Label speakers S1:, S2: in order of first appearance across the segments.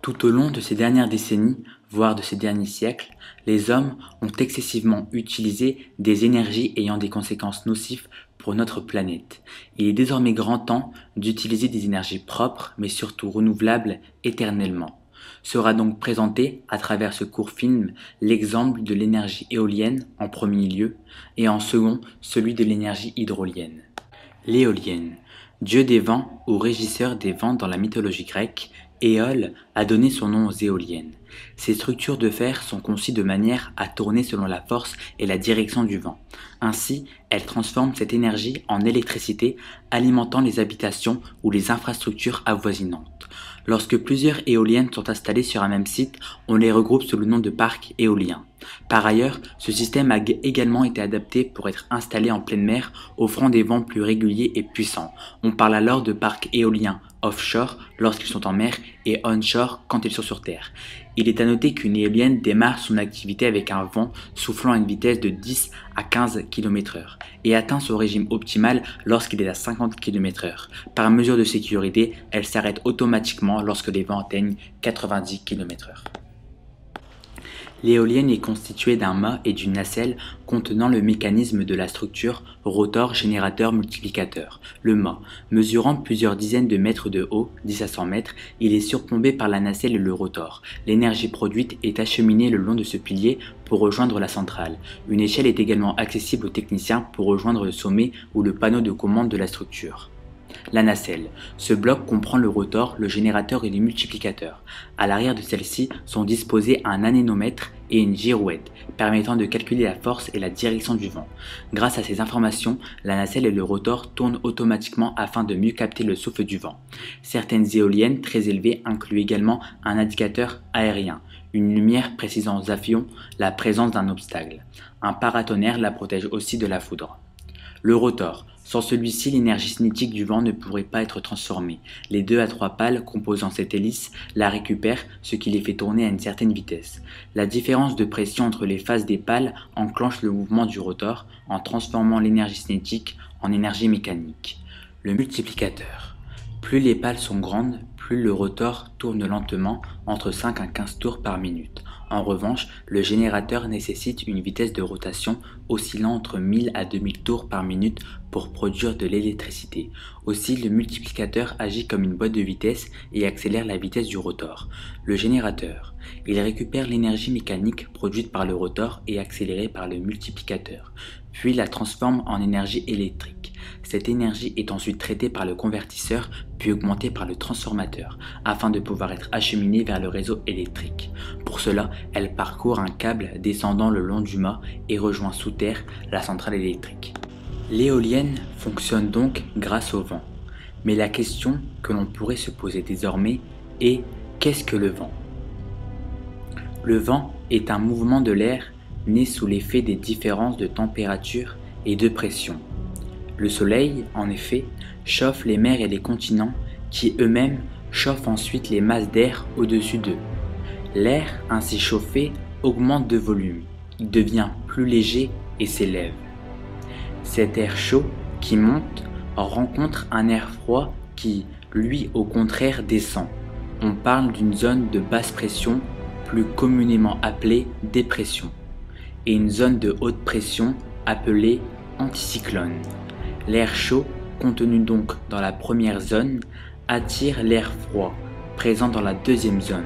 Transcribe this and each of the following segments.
S1: Tout au long de ces dernières décennies, voire de ces derniers siècles, les hommes ont excessivement utilisé des énergies ayant des conséquences nocives pour notre planète. Il est désormais grand temps d'utiliser des énergies propres, mais surtout renouvelables éternellement. Sera donc présenté, à travers ce court film, l'exemple de l'énergie éolienne en premier lieu, et en second, celui de l'énergie hydrolienne. L'éolienne, dieu des vents ou régisseur des vents dans la mythologie grecque, Éole a donné son nom aux éoliennes. Ces structures de fer sont conçues de manière à tourner selon la force et la direction du vent. Ainsi, elles transforment cette énergie en électricité, alimentant les habitations ou les infrastructures avoisinantes. Lorsque plusieurs éoliennes sont installées sur un même site, on les regroupe sous le nom de parc éolien. Par ailleurs, ce système a également été adapté pour être installé en pleine mer, offrant des vents plus réguliers et puissants. On parle alors de parcs éoliens offshore lorsqu'ils sont en mer et onshore quand ils sont sur terre. Il est à noter qu'une éolienne démarre son activité avec un vent soufflant à une vitesse de 10 à 15 km/h et atteint son régime optimal lorsqu'il est à 50 km/h. Par mesure de sécurité, elle s'arrête automatiquement lorsque les vents atteignent 90 km/h. L'éolienne est constituée d'un mât et d'une nacelle contenant le mécanisme de la structure rotor-générateur-multiplicateur. Le mât, mesurant plusieurs dizaines de mètres de haut, 10 à 100 mètres, il est surplombé par la nacelle et le rotor. L'énergie produite est acheminée le long de ce pilier pour rejoindre la centrale. Une échelle est également accessible aux techniciens pour rejoindre le sommet ou le panneau de commande de la structure. La nacelle. Ce bloc comprend le rotor, le générateur et le multiplicateur. À l'arrière de celle-ci sont disposés un anémomètre et une girouette, permettant de calculer la force et la direction du vent. Grâce à ces informations, la nacelle et le rotor tournent automatiquement afin de mieux capter le souffle du vent. Certaines éoliennes très élevées incluent également un indicateur aérien, une lumière précisant aux avions la présence d'un obstacle. Un paratonnerre la protège aussi de la foudre. Le rotor. Sans celui-ci, l'énergie cinétique du vent ne pourrait pas être transformée. Les 2 à 3 pales composant cette hélice la récupèrent, ce qui les fait tourner à une certaine vitesse. La différence de pression entre les faces des pales enclenche le mouvement du rotor en transformant l'énergie cinétique en énergie mécanique. Le multiplicateur. Plus les pales sont grandes, plus le rotor tourne lentement, entre 5 à 15 tours par minute. En revanche, le générateur nécessite une vitesse de rotation oscillant entre 1000 à 2000 tours par minute pour produire de l'électricité. Aussi, le multiplicateur agit comme une boîte de vitesse et accélère la vitesse du rotor. Le générateur. Il récupère l'énergie mécanique produite par le rotor et accélérée par le multiplicateur, puis la transforme en énergie électrique. Cette énergie est ensuite traitée par le convertisseur, puis augmentée par le transformateur, afin de pouvoir être acheminée vers le réseau électrique. Pour cela, elle parcourt un câble descendant le long du mât et rejoint sous terre la centrale électrique. L'éolienne fonctionne donc grâce au vent. Mais la question que l'on pourrait se poser désormais est: qu'est-ce que le vent ? Le vent est un mouvement de l'air né sous l'effet des différences de température et de pression. Le soleil, en effet, chauffe les mers et les continents qui eux-mêmes chauffent ensuite les masses d'air au-dessus d'eux. L'air ainsi chauffé augmente de volume, il devient plus léger et s'élève. Cet air chaud qui monte rencontre un air froid qui, lui, au contraire, descend. On parle d'une zone de basse pression, plus communément appelée dépression, et une zone de haute pression appelée anticyclone. L'air chaud, contenu donc dans la première zone, attire l'air froid, présent dans la deuxième zone.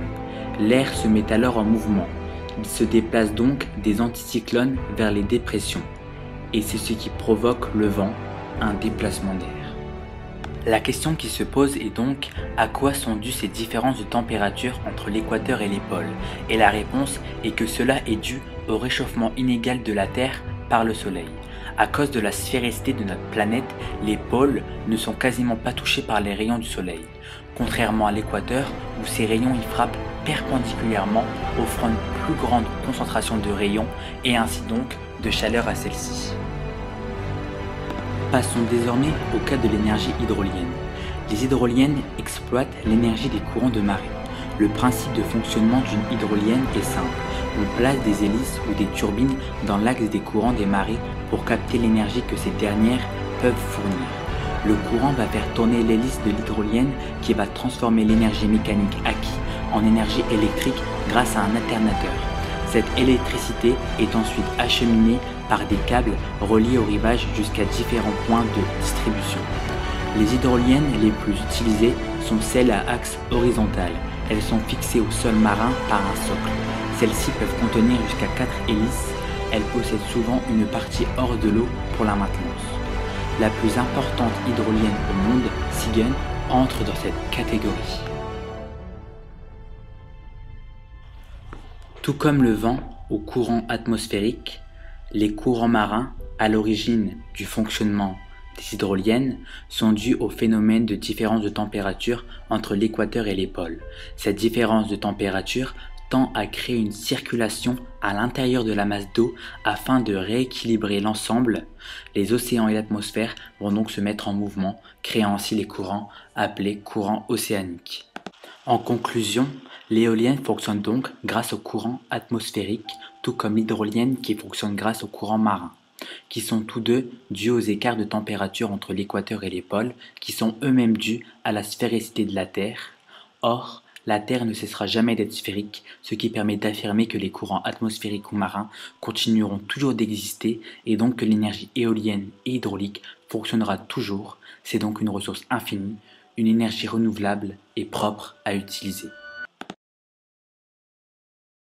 S1: L'air se met alors en mouvement. Il se déplace donc des anticyclones vers les dépressions. Et c'est ce qui provoque le vent, un déplacement d'air. La question qui se pose est donc: à quoi sont dues ces différences de température entre l'équateur et les pôles? Et la réponse est que cela est dû au réchauffement inégal de la Terre par le Soleil. À cause de la sphéristicité de notre planète, les pôles ne sont quasiment pas touchés par les rayons du Soleil, contrairement à l'équateur où ces rayons y frappent perpendiculairement, offrant une plus grande concentration de rayons et ainsi donc de chaleur à celle-ci. Passons désormais au cas de l'énergie hydrolienne. Les hydroliennes exploitent l'énergie des courants de marée. Le principe de fonctionnement d'une hydrolienne est simple. On place des hélices ou des turbines dans l'axe des courants des marées pour capter l'énergie que ces dernières peuvent fournir. Le courant va faire tourner l'hélice de l'hydrolienne qui va transformer l'énergie mécanique acquise en énergie électrique grâce à un alternateur. Cette électricité est ensuite acheminée par des câbles reliés au rivage jusqu'à différents points de distribution. Les hydroliennes les plus utilisées sont celles à axe horizontal. Elles sont fixées au sol marin par un socle. Celles-ci peuvent contenir jusqu'à 4 hélices. Elles possèdent souvent une partie hors de l'eau pour la maintenance. La plus importante hydrolienne au monde, Siegen, entre dans cette catégorie. Tout comme le vent ou courant atmosphérique, les courants marins, à l'origine du fonctionnement des hydroliennes, sont dus au phénomène de différence de température entre l'équateur et les pôles. Cette différence de température tend à créer une circulation à l'intérieur de la masse d'eau afin de rééquilibrer l'ensemble. Les océans et l'atmosphère vont donc se mettre en mouvement, créant ainsi les courants appelés courants océaniques. En conclusion, l'éolienne fonctionne donc grâce au courant atmosphérique, tout comme l'hydrolienne qui fonctionne grâce au courant marin, qui sont tous deux dus aux écarts de température entre l'équateur et les pôles, qui sont eux-mêmes dus à la sphéricité de la Terre. Or, la Terre ne cessera jamais d'être sphérique, ce qui permet d'affirmer que les courants atmosphériques ou marins continueront toujours d'exister et donc que l'énergie éolienne et hydraulique fonctionnera toujours. C'est donc une ressource infinie, une énergie renouvelable et propre à utiliser.